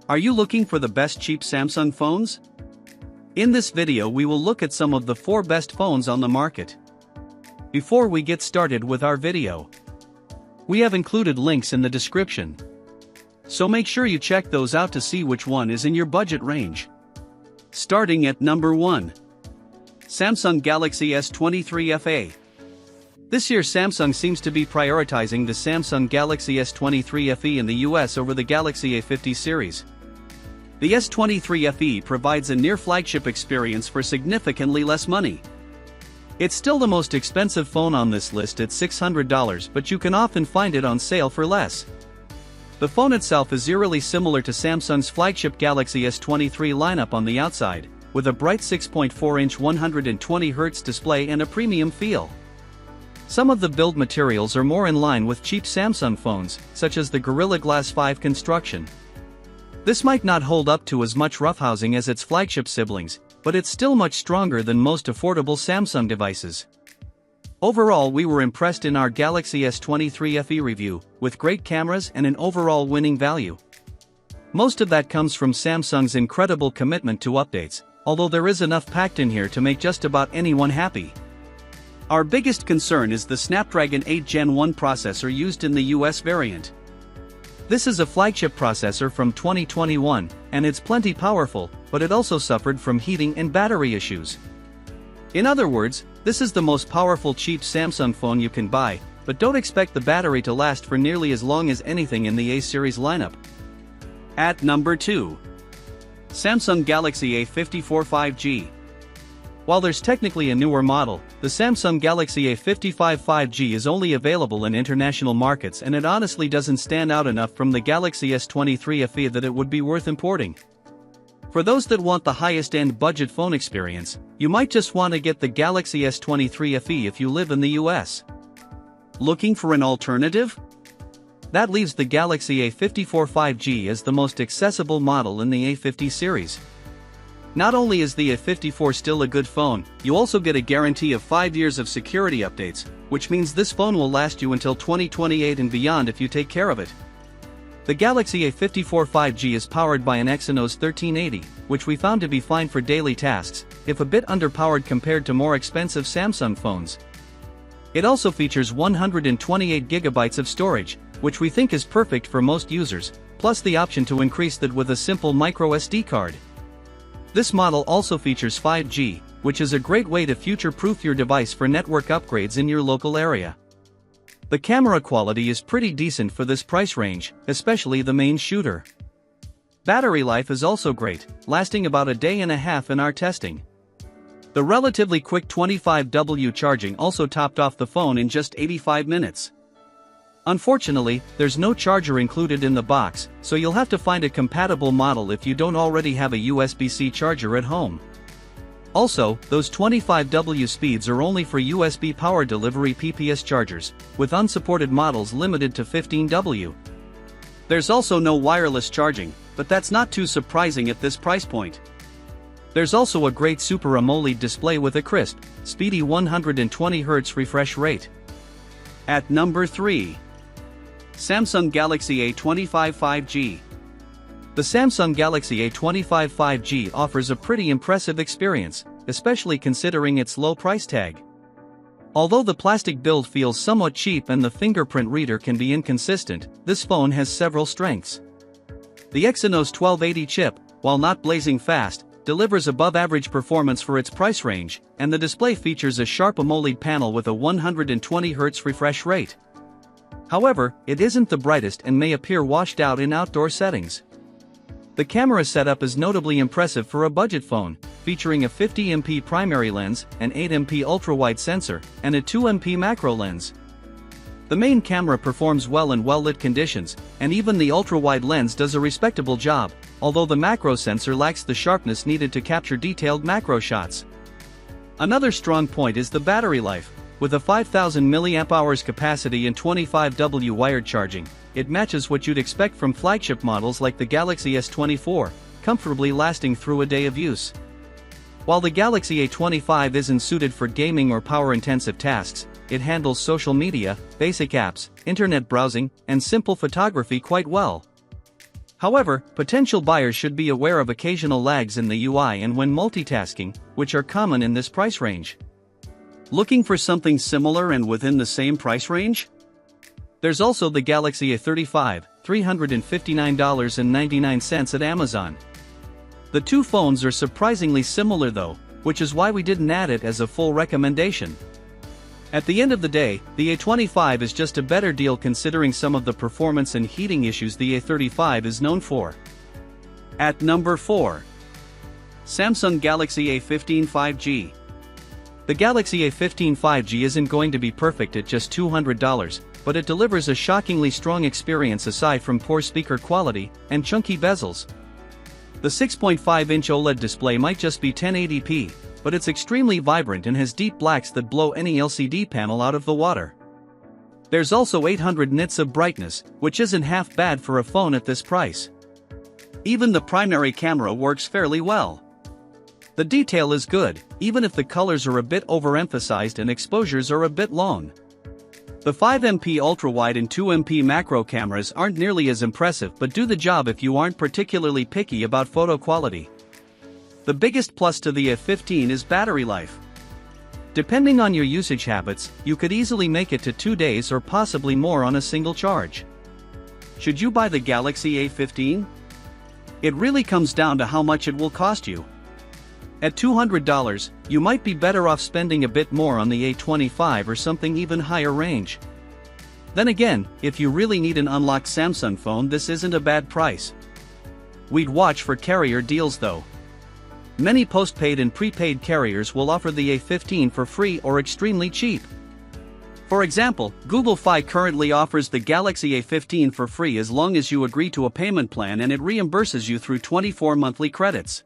Are you looking for the best cheap Samsung phones? In this video we will look at some of the 4 best phones on the market. Before we get started with our video, we have included links in the description, so make sure you check those out to see which one is in your budget range. Starting at number 1. Samsung Galaxy S23 FE. This year Samsung seems to be prioritizing the Samsung Galaxy S23 FE in the US over the Galaxy A50 series. The S23 FE provides a near-flagship experience for significantly less money. It's still the most expensive phone on this list at $600, but you can often find it on sale for less. The phone itself is eerily similar to Samsung's flagship Galaxy S23 lineup on the outside, with a bright 6.4-inch 120Hz display and a premium feel. Some of the build materials are more in line with cheap Samsung phones, such as the Gorilla Glass 5 construction. This might not hold up to as much roughhousing as its flagship siblings, but it's still much stronger than most affordable Samsung devices. Overall, we were impressed in our Galaxy S23 FE review, with great cameras and an overall winning value. Most of that comes from Samsung's incredible commitment to updates, although there is enough packed in here to make just about anyone happy. Our biggest concern is the Snapdragon 8 Gen 1 processor used in the US variant. This is a flagship processor from 2021, and it's plenty powerful, but it also suffered from heating and battery issues. In other words, this is the most powerful cheap Samsung phone you can buy, but don't expect the battery to last for nearly as long as anything in the A series lineup. At number 2. Samsung Galaxy A54 5G. While there's technically a newer model, the Samsung Galaxy A55 5G is only available in international markets, and it honestly doesn't stand out enough from the Galaxy S23 FE that it would be worth importing. For those that want the highest-end budget phone experience, you might just want to get the Galaxy S23 FE if you live in the US. Looking for an alternative? That leaves the Galaxy A54 5G as the most accessible model in the A50 series. Not only is the A54 still a good phone, you also get a guarantee of 5 years of security updates, which means this phone will last you until 2028 and beyond if you take care of it. The Galaxy A54 5G is powered by an Exynos 1380, which we found to be fine for daily tasks, if a bit underpowered compared to more expensive Samsung phones. It also features 128GB of storage, which we think is perfect for most users, plus the option to increase that with a simple microSD card. This model also features 5G, which is a great way to future-proof your device for network upgrades in your local area. The camera quality is pretty decent for this price range, especially the main shooter. Battery life is also great, lasting about a day and a half in our testing. The relatively quick 25W charging also topped off the phone in just 85 minutes. Unfortunately, there's no charger included in the box, so you'll have to find a compatible model if you don't already have a USB-C charger at home. Also, those 25W speeds are only for USB power delivery PPS chargers, with unsupported models limited to 15W. There's also no wireless charging, but that's not too surprising at this price point. There's also a great Super AMOLED display with a crisp, speedy 120Hz refresh rate. At number 3. Samsung Galaxy A25 5G. The Samsung Galaxy A25 5G offers a pretty impressive experience, especially considering its low price tag. Although the plastic build feels somewhat cheap and the fingerprint reader can be inconsistent, this phone has several strengths. The Exynos 1280 chip, while not blazing fast, delivers above-average performance for its price range, and the display features a sharp AMOLED panel with a 120Hz refresh rate. However, it isn't the brightest and may appear washed out in outdoor settings. The camera setup is notably impressive for a budget phone, featuring a 50MP primary lens, an 8MP ultra-wide sensor, and a 2MP macro lens. The main camera performs well in well-lit conditions, and even the ultra-wide lens does a respectable job, although the macro sensor lacks the sharpness needed to capture detailed macro shots. Another strong point is the battery life. With a 5000 mAh capacity and 25W wired charging, it matches what you'd expect from flagship models like the Galaxy S24, comfortably lasting through a day of use. While the Galaxy A25 isn't suited for gaming or power-intensive tasks, it handles social media, basic apps, internet browsing, and simple photography quite well. However, potential buyers should be aware of occasional lags in the UI and when multitasking, which are common in this price range. Looking for something similar and within the same price range? There's also the Galaxy A35, $359.99 at Amazon. The two phones are surprisingly similar though, which is why we didn't add it as a full recommendation. At the end of the day, the A25 is just a better deal considering some of the performance and heating issues the A35 is known for. At number 4. Samsung Galaxy A15 5G. The Galaxy A15 5G isn't going to be perfect at just $200, but it delivers a shockingly strong experience aside from poor speaker quality and chunky bezels. The 6.5-inch OLED display might just be 1080p, but it's extremely vibrant and has deep blacks that blow any LCD panel out of the water. There's also 800 nits of brightness, which isn't half bad for a phone at this price. Even the primary camera works fairly well. The detail is good, even if the colors are a bit overemphasized and exposures are a bit long. The 5MP ultra-wide and 2MP macro cameras aren't nearly as impressive but do the job if you aren't particularly picky about photo quality. The biggest plus to the A15 is battery life. Depending on your usage habits, you could easily make it to 2 days or possibly more on a single charge. Should you buy the Galaxy A15? It really comes down to how much it will cost you. At $200, you might be better off spending a bit more on the A25 or something even higher range. Then again, if you really need an unlocked Samsung phone, this isn't a bad price. We'd watch for carrier deals though. Many postpaid and prepaid carriers will offer the A15 for free or extremely cheap. For example, Google Fi currently offers the Galaxy A15 for free as long as you agree to a payment plan and it reimburses you through 24 monthly credits.